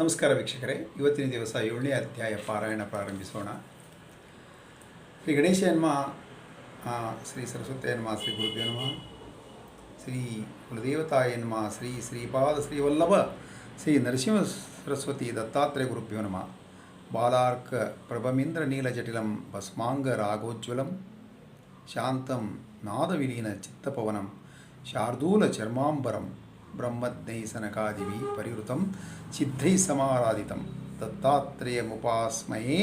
ನಮಸ್ಕಾರ ವೀಕ್ಷಕರೇ, ಇವತ್ತಿನ ದಿವಸ 7ನೇ ಅಧ್ಯಾಯ ಪಾರಾಯಣ ಪ್ರಾರಂಭಿಸೋಣ. ಶ್ರೀ ಗಣೇಶ ನಮಃ, ಶ್ರೀ ಸರಸ್ವತಿ ನಮಃ, ಶ್ರೀ ಗುರುಭ್ಯೋ ನಮಃ, ಶ್ರೀ ಕುಲದೇವತಾಯ ನಮಃ, ಶ್ರೀ ಶ್ರೀಪಾದ ಶ್ರೀವಲ್ಲಭ ಶ್ರೀ ನರಸಿಂಹ ಸರಸ್ವತಿ ದತ್ತಾತ್ರೇಯ ಗುರುಭ್ಯೋ ನಮಃ. ಬಾಲಾರ್ಕ ಪ್ರಭಮಿಂದ್ರ ನೀಲಜಟಿಲಂ ಭಸ್ಮಾಂಗ ರಾಗೋಜ್ವಲಂ ಶಾಂತಂ ನಾದವಿಲೀನ ಚಿತ್ತಪವನಂ ಶಾರ್ದೂಲ ಚರ್ಮಾಂಬರಂ ಬ್ರಹ್ಮಜ್ಞೈಸನಕಾದಿಭಿ ಪರಿವೃತಂ ಸಿದ್ಧೈ ಸಮಾರಾಧಿತಂ ದತ್ತಾತ್ರೇಯಮುಪಾಸ್ಮಯೇ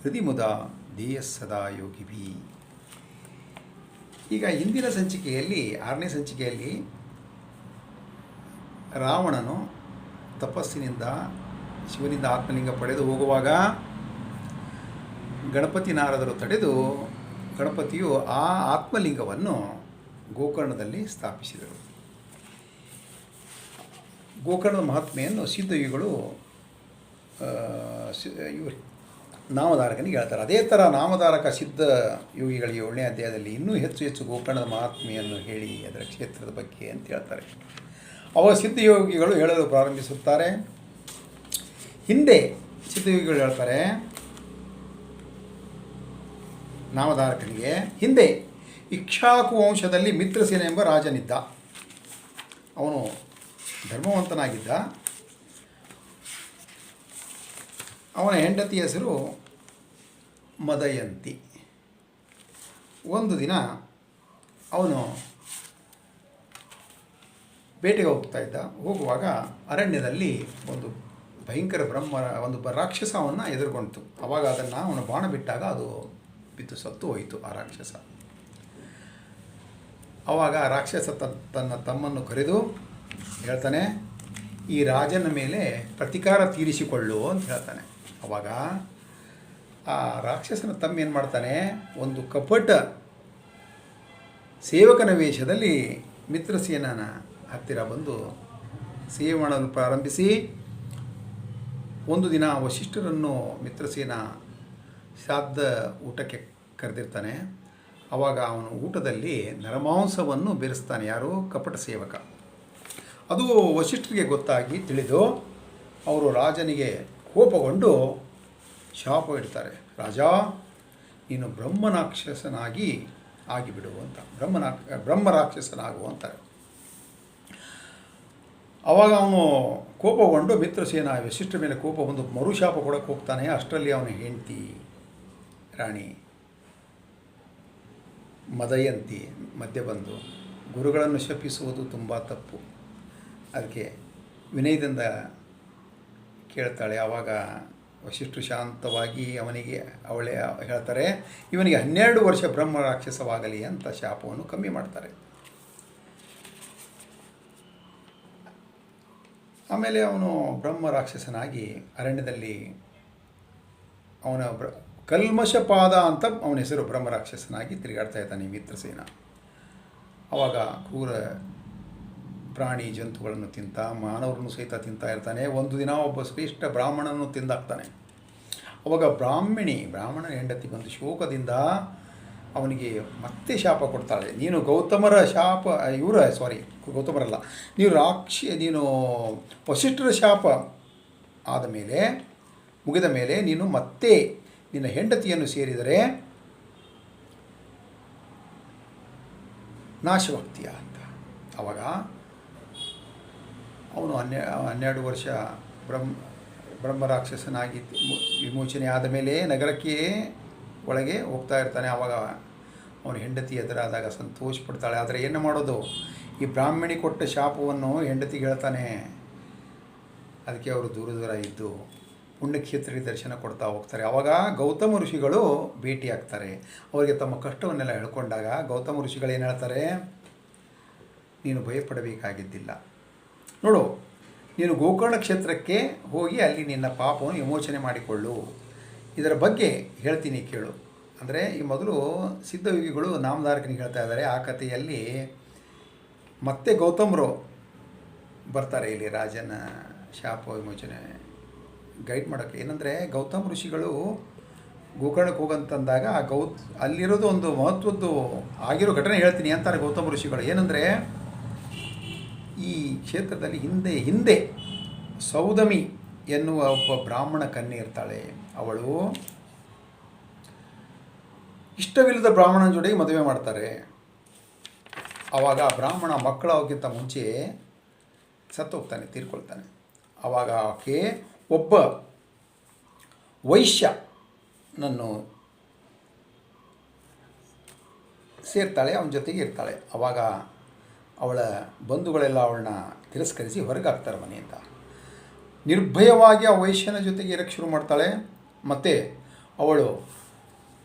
ಹೃದಿ ಮುದಾ ಧ್ಯೇಯ ಸದಾ ಯೋಗಿಭಿ. ಈಗ ಹಿಂದಿನ ಸಂಚಿಕೆಯಲ್ಲಿ 6ನೇ ಸಂಚಿಕೆಯಲ್ಲಿ ರಾವಣನು ತಪಸ್ಸಿನಿಂದ ಶಿವನಿಂದ ಆತ್ಮಲಿಂಗ ಪಡೆದು ಹೋಗುವಾಗ ಗಣಪತಿ ನಾರದರು ತಡೆದು ಗಣಪತಿಯು ಆ ಆತ್ಮಲಿಂಗವನ್ನು ಗೋಕರ್ಣದಲ್ಲಿ ಸ್ಥಾಪಿಸಿದರು. ಗೋಕರ್ಣದ ಮಹಾತ್ಮೆಯನ್ನು ಸಿದ್ಧಯೋಗಿಗಳು ನಾಮಧಾರಕನಿಗೆ ಹೇಳ್ತಾರೆ. ಅದೇ ಥರ ನಾಮಧಾರಕ ಸಿದ್ಧ ಯೋಗಿಗಳಿಗೆ 7ನೇ ಅಧ್ಯಾಯದಲ್ಲಿ ಇನ್ನೂ ಹೆಚ್ಚು ಗೋಕರ್ಣದ ಮಹಾತ್ಮೆಯನ್ನು ಹೇಳಿ ಅದರ ಕ್ಷೇತ್ರದ ಬಗ್ಗೆ ಅಂತ ಹೇಳ್ತಾರೆ. ಅವ ಸಿದ್ಧಯೋಗಿಗಳು ಹೇಳಲು ಪ್ರಾರಂಭಿಸುತ್ತಾರೆ. ಹಿಂದೆ ಸಿದ್ಧಯೋಗಿಗಳು ಹೇಳ್ತಾರೆ ನಾಮಧಾರಕನಿಗೆ, ಹಿಂದೆ ಇಕ್ಷ್ವಾಕು ವಂಶದಲ್ಲಿ ಮಿತ್ರಸೇನ ಎಂಬ ರಾಜನಿದ್ದ. ಅವನು ಧರ್ಮವಂತನಾಗಿದ್ದ. ಅವನ ಹೆಂಡತಿ ಹೆಸರು ಮದಯಂತಿ. ಒಂದು ದಿನ ಅವನು ಬೇಟೆಗೆ ಹೋಗುವಾಗ ಅರಣ್ಯದಲ್ಲಿ ಒಂದು ಭಯಂಕರ ಒಂದು ರಾಕ್ಷಸವನ್ನು ಎದುರುಕೊಂಡಿತು. ಆವಾಗ ಅದನ್ನು ಅವನು ಬಾಣ ಬಿಟ್ಟಾಗ ಅದು ಬಿದ್ದು ಸತ್ತು ಹೋಯಿತು ಆ ರಾಕ್ಷಸ. ಆವಾಗ ಆ ರಾಕ್ಷಸ ತನ್ನ ತಮ್ಮನ್ನು ಕರೆದು ಹೇಳ್ತಾನೆ, ಈ ರಾಜನ ಮೇಲೆ ಪ್ರತೀಕಾರ ತೀರಿಸಿಕೊಳ್ಳು ಅಂತ ಹೇಳ್ತಾನೆ. ಆವಾಗ ಆ ರಾಕ್ಷಸನ ತಮ್ಮ ಏನು ಮಾಡ್ತಾನೆ, ಒಂದು ಕಪಟ ಸೇವಕನ ವೇಷದಲ್ಲಿ ಮಿತ್ರಸೇನನ ಹತ್ತಿರ ಬಂದು ಸೇವೆ ಮಾಡಲು ಪ್ರಾರಂಭಿಸಿ, ಒಂದು ದಿನ ವಶಿಷ್ಠರನ್ನು ಮಿತ್ರಸೇನ ಶ್ರಾದ್ದ ಊಟಕ್ಕೆ ಕರೆದಿರ್ತಾನೆ. ಆವಾಗ ಅವನು ಊಟದಲ್ಲಿ ನರಮಾಂಸವನ್ನು ಬೆರೆಸ್ತಾನೆ. ಯಾರು? ಕಪಟ ಸೇವಕ. ಅದು ವಶಿಷ್ಠರಿಗೆ ಗೊತ್ತಾಗಿ ತಿಳಿದು ಅವರು ರಾಜನಿಗೆ ಕೋಪಗೊಂಡು ಶಾಪ ಇಡ್ತಾರೆ. ರಾಜ, ನೀನು ಬ್ರಹ್ಮರಾಕ್ಷಸನಾಗಿ ಆಗಿಬಿಡು ಅಂತ, ಬ್ರಹ್ಮರಾಕ್ಷಸನಾಗು ಅಂತಾರೆ. ಆವಾಗ ಅವನು ಕೋಪಗೊಂಡು ಮಿತ್ರಸೇನ ವಶಿಷ್ಠರ ಮೇಲೆ ಕೋಪ ಬಂದು ಮರುಶಾಪ ಕೊಡಕ್ಕೆ ಹೋಗ್ತಾನೆ. ಅಷ್ಟರಲ್ಲಿ ಅವನ ಹೆಂಡತಿ ರಾಣಿ ಮದಯಂತಿ ಮಧ್ಯೆ ಬಂದು, ಗುರುಗಳನ್ನು ಶಪಿಸುವುದು ತುಂಬ ತಪ್ಪು, ಅದಕ್ಕೆ ವಿನಯದಿಂದ ಕೇಳ್ತಾಳೆ. ಆವಾಗ ವಶಿಷ್ಠರು ಶಾಂತವಾಗಿ ಅವಳೇ ಹೇಳ್ತಾರೆ, ಇವನಿಗೆ 12 ವರ್ಷ ಬ್ರಹ್ಮ ರಾಕ್ಷಸವಾಗಲಿ ಅಂತ ಶಾಪವನ್ನು ಕಮ್ಮಿ ಮಾಡ್ತಾರೆ. ಆಮೇಲೆ ಅವನು ಬ್ರಹ್ಮ ರಾಕ್ಷಸನಾಗಿ ಅರಣ್ಯದಲ್ಲಿ ಅವನ ಕಲ್ಮಶಪಾದ ಅಂತ ಅವನ ಹೆಸರು, ಬ್ರಹ್ಮ ರಾಕ್ಷಸನಾಗಿ ತಿರುಗಾಡ್ತಾ ಇದ್ದಾನೆ ಮಿತ್ರಸೇನ. ಆವಾಗ ಕ್ರೂರ ಪ್ರಾಣಿ ಜಂತುಗಳನ್ನು ತಿಂತ ಮಾನವರನ್ನು ಸಹಿತ ತಿಂತಾ ಇರ್ತಾನೆ. ಒಂದು ದಿನ ಒಬ್ಬ ಶ್ರೇಷ್ಠ ಬ್ರಾಹ್ಮಣನನ್ನು ತಿಂದಾಕ್ತಾನೆ. ಅವಾಗ ಬ್ರಾಹ್ಮಣನ ಹೆಂಡತಿ ಬಂದು ಶೋಕದಿಂದ ಅವನಿಗೆ ಮತ್ತೆ ಶಾಪ ಕೊಡ್ತಾಳೆ. ನೀನು ಗೌತಮರ ಶಾಪ ಗೌತಮರಲ್ಲ, ನೀನು ವಶಿಷ್ಠರ ಶಾಪ ಮುಗಿದ ಮೇಲೆ ನೀನು ಮತ್ತೆ ನಿನ್ನ ಹೆಂಡತಿಯನ್ನು ಸೇರಿದರೆ ನಾಶವಾಗ್ತೀಯ ಅಂತ. ಆವಾಗ ಅವನು 12 ವರ್ಷ ಬ್ರಹ್ಮರಾಕ್ಷಸನಾಗಿ ವಿಮೋಚನೆ ಆದ ಮೇಲೆ ನಗರಕ್ಕೆ ಒಳಗೆ ಹೋಗ್ತಾ ಇರ್ತಾನೆ. ಆವಾಗ ಅವನ ಹೆಂಡತಿ ಎದುರಾದಾಗ ಸಂತೋಷ ಪಡ್ತಾಳೆ. ಆದರೆ ಏನು ಮಾಡೋದು, ಈ ಬ್ರಾಹ್ಮಣಿ ಕೊಟ್ಟ ಶಾಪವನ್ನು ಹೆಂಡತಿಗೆ ಹೇಳ್ತಾನೆ. ಅದಕ್ಕೆ ಅವರು ದೂರ ಇದ್ದು ಪುಣ್ಯಕ್ಷೇತ್ರಕ್ಕೆ ದರ್ಶನ ಕೊಡ್ತಾ ಹೋಗ್ತಾರೆ. ಆವಾಗ ಗೌತಮ ಋಷಿಗಳು ಭೇಟಿಯಾಗ್ತಾರೆ. ಅವರಿಗೆ ತಮ್ಮ ಕಷ್ಟವನ್ನೆಲ್ಲ ಹೇಳ್ಕೊಂಡಾಗ ಗೌತಮ ಋಷಿಗಳು ಏನು ಹೇಳ್ತಾರೆ, ನೀನು ಭಯಪಡಬೇಕಾಗಿದ್ದಿಲ್ಲ, ನೋಡು, ನೀನು ಗೋಕರ್ಣ ಕ್ಷೇತ್ರಕ್ಕೆ ಹೋಗಿ ಅಲ್ಲಿ ನಿನ್ನ ಪಾಪವನ್ನು ವಿಮೋಚನೆ ಮಾಡಿಕೊಳ್ಳು, ಇದರ ಬಗ್ಗೆ ಹೇಳ್ತೀನಿ ಕೇಳು. ಅಂದರೆ ಈ ಮೊದಲು ಸಿದ್ಧಯೋಗಿಗಳು ನಾಮಧಾರಕನಿಗೆ ಹೇಳ್ತಾ ಇದ್ದಾರೆ. ಆ ಕಥೆಯಲ್ಲಿ ಮತ್ತೆ ಗೌತಮರು ಬರ್ತಾರೆ ಇಲ್ಲಿ ರಾಜನ ಶಾಪ ವಿಮೋಚನೆ ಗೈಡ್ ಮಾಡೋಕ್ಕೆ. ಏನಂದರೆ ಗೌತಮ ಋಷಿಗಳು ಗೋಕರ್ಣಕ್ಕೆ ಹೋಗಂತಂದಾಗ ಅಲ್ಲಿರೋದು ಒಂದು ಮಹತ್ವದ್ದು ಆಗಿರೋ ಘಟನೆ ಹೇಳ್ತೀನಿ ಅಂತಾರೆ ಗೌತಮ ಋಷಿಗಳು. ಏನಂದರೆ ಈ ಕ್ಷೇತ್ರದಲ್ಲಿ ಹಿಂದೆ ಸೌದಮಿ ಎನ್ನುವ ಒಬ್ಬ ಬ್ರಾಹ್ಮಣ ಕನ್ಯೆ ಇರ್ತಾಳೆ. ಅವಳು ಇಷ್ಟವಿಲ್ಲದ ಬ್ರಾಹ್ಮಣನ ಜೊತೆಗೆ ಮದುವೆ ಮಾಡ್ತಾರೆ. ಆವಾಗ ಆ ಬ್ರಾಹ್ಮಣ ಮಕ್ಕಳಾಗೋಕ್ಕಿಂತ ಮುಂಚೆ ಸತ್ತೋಗ್ತಾನೆ, ತೀರ್ಕೊಳ್ತಾನೆ. ಆವಾಗ ಆಕೆ ಒಬ್ಬ ವೈಶ್ಯನನ್ನು ಸೇರ್ತಾಳೆ, ಅವನ ಜೊತೆಗೆ ಇರ್ತಾಳೆ. ಆವಾಗ ಅವಳ ಬಂಧುಗಳೆಲ್ಲ ಅವಳನ್ನ ತಿರಸ್ಕರಿಸಿ ಹೊರಗೆ ಹಾಕ್ತಾರೆ ಮನೆಯಿಂದ. ನಿರ್ಭಯವಾಗಿ ಆ ವೈಶ್ಯನ ಜೊತೆಗೆ ಇರಕ್ಕೆ ಶುರು ಮಾಡ್ತಾಳೆ. ಮತ್ತು ಅವಳು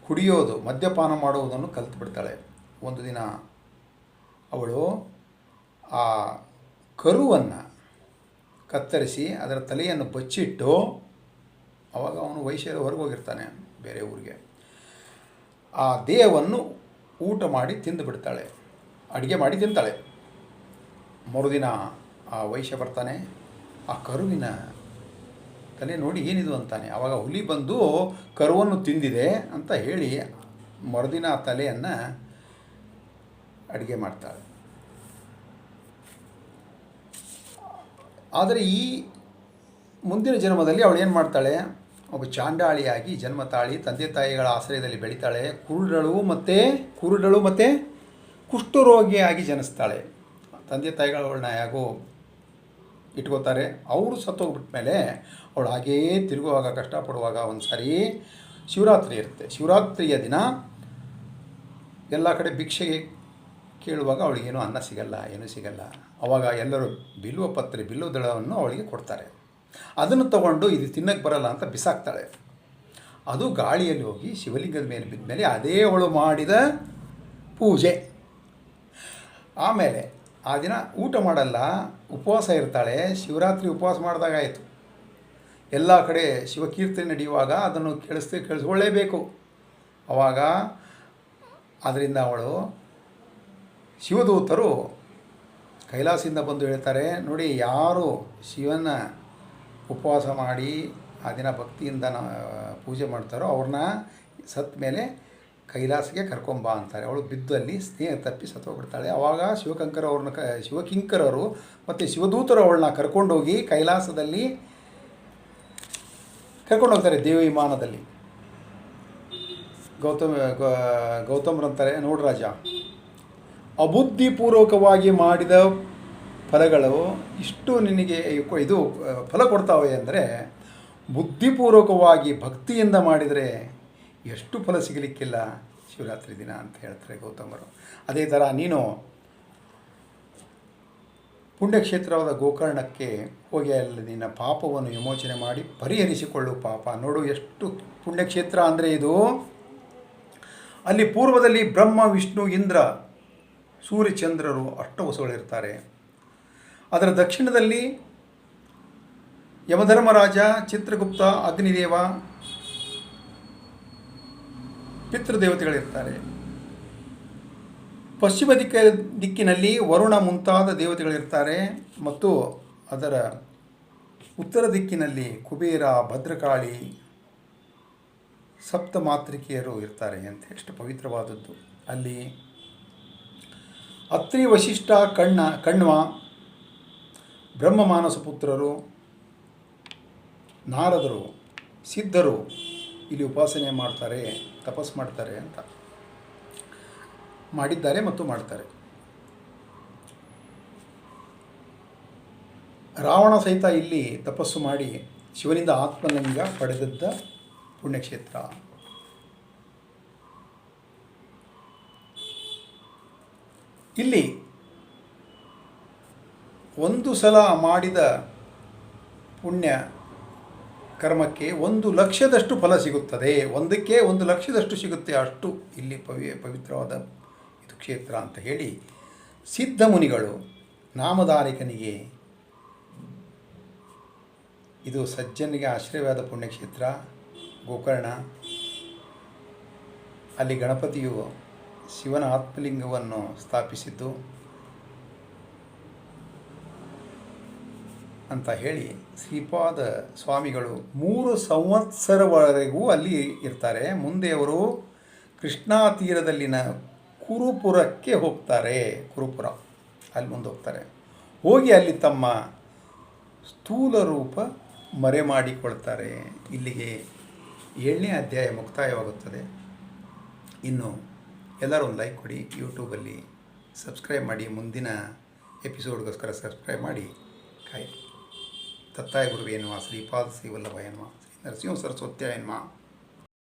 ಕುಡಿಯೋದು, ಮದ್ಯಪಾನ ಮಾಡುವುದನ್ನು ಕಲಿತು ಬಿಡ್ತಾಳೆ. ಒಂದು ದಿನ ಅವಳು ಆ ಕರುವನ್ನು ಕತ್ತರಿಸಿ ಅದರ ತಲೆಯನ್ನು ಬಚ್ಚಿಟ್ಟು, ಆವಾಗ ಅವನು ವೈಶ್ಯರು ಹೊರಗೆ ಹೋಗಿರ್ತಾನೆ ಬೇರೆ ಊರಿಗೆ, ಆ ದೇಹವನ್ನು ಊಟ ಮಾಡಿ ತಿಂದು ಬಿಡ್ತಾಳೆ, ಅಡುಗೆ ಮಾಡಿ ತಿಂತಾಳೆ. ಮರುದಿನ ಆ ವೈಶ್ಯ ಬರ್ತಾನೆ, ಆ ಕರುವಿನ ತಲೆ ನೋಡಿ ಏನಿದು ಅಂತಾನೆ. ಆವಾಗ ಹುಲಿ ಬಂದು ಕರುವನ್ನು ತಿಂದಿದೆ ಅಂತ ಹೇಳಿ ಮರುದಿನ ಆ ತಲೆಯನ್ನು ಅಡುಗೆ ಮಾಡ್ತಾಳೆ. ಆದರೆ ಈ ಮುಂದಿನ ಜನ್ಮದಲ್ಲಿ ಅವಳು ಏನು ಮಾಡ್ತಾಳೆ, ಒಬ್ಬ ಚಾಂಡಾಳಿಯಾಗಿ ಜನ್ಮ ತಾಳಿ ತಂದೆ ತಾಯಿಗಳ ಆಶ್ರಯದಲ್ಲಿ ಬೆಳೀತಾಳೆ. ಕುರುಡಳು ಮತ್ತು ಕುಷ್ಠರೋಗಿಯಾಗಿ ಜನಿಸ್ತಾಳೆ. ತಂದೆ ತಾಯಿಗಳನ್ನ ಯಾಗೋ ಇಟ್ಕೋತಾರೆ. ಅವರು ಸತ್ತೋಗ್ಬಿಟ್ಟ ಮೇಲೆ ಅವಳು ಹಾಗೆಯೇ ತಿರುಗುವಾಗ, ಕಷ್ಟಪಡುವಾಗ ಒಂದು ಸಾರಿ ಶಿವರಾತ್ರಿ ಇರುತ್ತೆ. ಶಿವರಾತ್ರಿಯ ದಿನ ಎಲ್ಲ ಕಡೆ ಭಿಕ್ಷೆಗೆ ಕೇಳುವಾಗ ಅವಳಿಗೇನೂ ಅನ್ನ ಸಿಗಲ್ಲ, ಏನೂ ಸಿಗಲ್ಲ. ಆವಾಗ ಎಲ್ಲರೂ ಬಿಲ್ವ ದಳವನ್ನು ಅವಳಿಗೆ ಕೊಡ್ತಾರೆ. ಅದನ್ನು ತಗೊಂಡು ಇದು ತಿನ್ನಕ್ಕೆ ಬರಲ್ಲ ಅಂತ ಬಿಸಾಕ್ತಾಳೆ. ಅದು ಗಾಳಿಯಲ್ಲಿ ಹೋಗಿ ಶಿವಲಿಂಗದ ಮೇಲೆ ಬಿದ್ದ ಮೇಲೆ ಅದೇ ಅವಳು ಮಾಡಿದ ಪೂಜೆ. ಆಮೇಲೆ ಆ ದಿನ ಊಟ ಮಾಡಲ್ಲ, ಉಪವಾಸ ಇರ್ತಾಳೆ. ಶಿವರಾತ್ರಿ ಉಪವಾಸ ಮಾಡಿದಾಗಾಯಿತು. ಎಲ್ಲ ಕಡೆ ಶಿವಕೀರ್ತನೆ ನಡೆಯುವಾಗ ಅದನ್ನು ಕೇಳಿಸ್ಕೊಳ್ಳೇಬೇಕು. ಆವಾಗ ಅದರಿಂದ ಅವಳು ಶಿವದೂತರು ಕೈಲಾಸದಿಂದ ಬಂದು ಹೇಳ್ತಾರೆ, ನೋಡಿ, ಯಾರು ಶಿವನ ಉಪವಾಸ ಮಾಡಿ ಆ ದಿನ ಭಕ್ತಿಯಿಂದ ಪೂಜೆ ಮಾಡ್ತಾರೋ ಅವ್ರನ್ನ ಸತ್ತ ಮೇಲೆ ಕೈಲಾಸಕ್ಕೆ ಕರ್ಕೊಂಬ ಅಂತಾರೆ. ಅವಳು ಬಿದ್ದು ಅಲ್ಲಿ ಸ್ನೇಹ ತಪ್ಪಿ ಸತ್ತೋಗ್ಬಿಡ್ತಾಳೆ. ಆವಾಗ ಶಿವಕಿಂಕರರು ಮತ್ತು ಶಿವದೂತರು ಅವಳನ್ನ ಕರ್ಕೊಂಡೋಗಿ ಕೈಲಾಸದಲ್ಲಿ ಕರ್ಕೊಂಡೋಗ್ತಾರೆ. ದೇವ ವಿಮಾನದಲ್ಲಿ ಗೌತಮರಂತಾರೆ, ನೋಡು ರಾಜ, ಅಬುದ್ಧಿಪೂರ್ವಕವಾಗಿ ಮಾಡಿದ ಫಲಗಳು ಇಷ್ಟು ನಿನಗೆ ಇದು ಫಲ ಕೊಡ್ತಾವೆ ಅಂದರೆ, ಬುದ್ಧಿಪೂರ್ವಕವಾಗಿ ಭಕ್ತಿಯಿಂದ ಮಾಡಿದರೆ ಎಷ್ಟು ಫಲ ಸಿಗಲಿಕ್ಕಿಲ್ಲ ಶಿವರಾತ್ರಿ ದಿನ ಅಂತ ಹೇಳ್ತಾರೆ ಗೌತಮರು. ಅದೇ ಥರ ನೀನು ಪುಣ್ಯಕ್ಷೇತ್ರವಾದ ಗೋಕರ್ಣಕ್ಕೆ ಹೋಗಿ ಅಲ್ಲಿ ನಿನ್ನ ಪಾಪವನ್ನು ವಿಮೋಚನೆ ಮಾಡಿ ಪರಿಹರಿಸಿಕೊಳ್ಳು ಪಾಪ. ನೋಡು ಎಷ್ಟು ಪುಣ್ಯಕ್ಷೇತ್ರ ಅಂದರೆ ಇದು. ಅಲ್ಲಿ ಪೂರ್ವದಲ್ಲಿ ಬ್ರಹ್ಮ, ವಿಷ್ಣು, ಇಂದ್ರ, ಸೂರ್ಯಚಂದ್ರರು ಅಷ್ಟವಸುಗಳಿರ್ತಾರೆ. ಅದರ ದಕ್ಷಿಣದಲ್ಲಿ ಯಮಧರ್ಮರಾಜ, ಚಿತ್ರಗುಪ್ತ, ಅಗ್ನಿದೇವ, ಪಿತೃದೇವತೆಗಳಿರ್ತಾರೆ. ಪಶ್ಚಿಮ ದಿಕ್ಕಿನಲ್ಲಿ ವರುಣ ಮುಂತಾದ ದೇವತೆಗಳಿರ್ತಾರೆ. ಮತ್ತು ಅದರ ಉತ್ತರ ದಿಕ್ಕಿನಲ್ಲಿ ಕುಬೇರ, ಭದ್ರಕಾಳಿ, ಸಪ್ತಮಾತೃಕೆಯರು ಇರ್ತಾರೆ ಅಂತ. ಎಷ್ಟು ಪವಿತ್ರವಾದದ್ದು. ಅಲ್ಲಿ ಅತ್ರಿ, ವಶಿಷ್ಠ, ಕಣ್ವ, ಬ್ರಹ್ಮಮಾನಸ ಪುತ್ರರು, ನಾರದರು, ಸಿದ್ಧರು ಇಲ್ಲಿ ಉಪಾಸನೆ ಮಾಡ್ತಾರೆ, ತಪಸ್ಸು ಮಾಡ್ತಾರೆ ಅಂತ ಮಾಡಿದ್ದಾರೆ ಮತ್ತು ಮಾಡ್ತಾರೆ. ರಾವಣ ಸಹಿತ ಇಲ್ಲಿ ತಪಸ್ಸು ಮಾಡಿ ಶಿವನಿಂದ ಆತ್ಮಲಿಂಗ ಪಡೆದದ್ದ ಪುಣ್ಯಕ್ಷೇತ್ರ. ಇಲ್ಲಿ ಒಂದು ಸಲ ಮಾಡಿದ ಪುಣ್ಯ ಕರ್ಮಕ್ಕೆ 1,00,000ದಷ್ಟು ಫಲ ಸಿಗುತ್ತದೆ. ಒಂದಕ್ಕೆ 1,00,000ದಷ್ಟು ಸಿಗುತ್ತೆ, ಅಷ್ಟು ಇಲ್ಲಿ ಪವಿತ್ರವಾದ ಇದು ಕ್ಷೇತ್ರ ಅಂತ ಹೇಳಿ ಸಿದ್ಧ ಮುನಿಗಳು ನಾಮಧಾರಿಕನಿಗೆ ಇದು ಸಜ್ಜನಿಗೆ ಆಶ್ರಯವಾದ ಪುಣ್ಯಕ್ಷೇತ್ರ ಗೋಕರ್ಣ. ಅಲ್ಲಿ ಗಣಪತಿಯು ಶಿವನ ಆತ್ಮಲಿಂಗವನ್ನು ಸ್ಥಾಪಿಸಿದ್ದು ಅಂತ ಹೇಳಿ ಶ್ರೀಪಾದ ಸ್ವಾಮಿಗಳು 3 ಸಂವತ್ಸರವರೆಗೂ ಅಲ್ಲಿ ಇರ್ತಾರೆ. ಮುಂದೆ ಅವರು ಕೃಷ್ಣಾ ತೀರದಲ್ಲಿನ ಕುರುಪುರಕ್ಕೆ ಹೋಗ್ತಾರೆ. ಕುರುಪುರ ಅಲ್ಲಿ ಮುಂದೆ ಹೋಗ್ತಾರೆ. ಹೋಗಿ ಅಲ್ಲಿ ತಮ್ಮ ಸ್ಥೂಲ ರೂಪ ಮರೆ ಮಾಡಿಕೊಳ್ತಾರೆ. ಇಲ್ಲಿಗೆ 7ನೇ ಅಧ್ಯಾಯ ಮುಕ್ತಾಯವಾಗುತ್ತದೆ. ಇನ್ನು ಎಲ್ಲರೂ ಒಂದು ಲೈಕ್ ಕೊಡಿ, ಯೂಟ್ಯೂಬಲ್ಲಿ ಸಬ್ಸ್ಕ್ರೈಬ್ ಮಾಡಿ, ಮುಂದಿನ ಎಪಿಸೋಡ್ಗೋಸ್ಕರ ಸಬ್ಸ್ಕ್ರೈಬ್ ಮಾಡಿ ಕಾಯಿರಿ. ದತ್ತಾಯ ಗುರುವೇ ನಮಃ, ಶ್ರೀಪಾದ ಶ್ರೀ ವಲ್ಲಭಾಯ ನಮಃ, ಶ್ರೀ ನರಸಿಂಹ ಸರಸ್ವತ್ಯಾಯ ನಮಃ.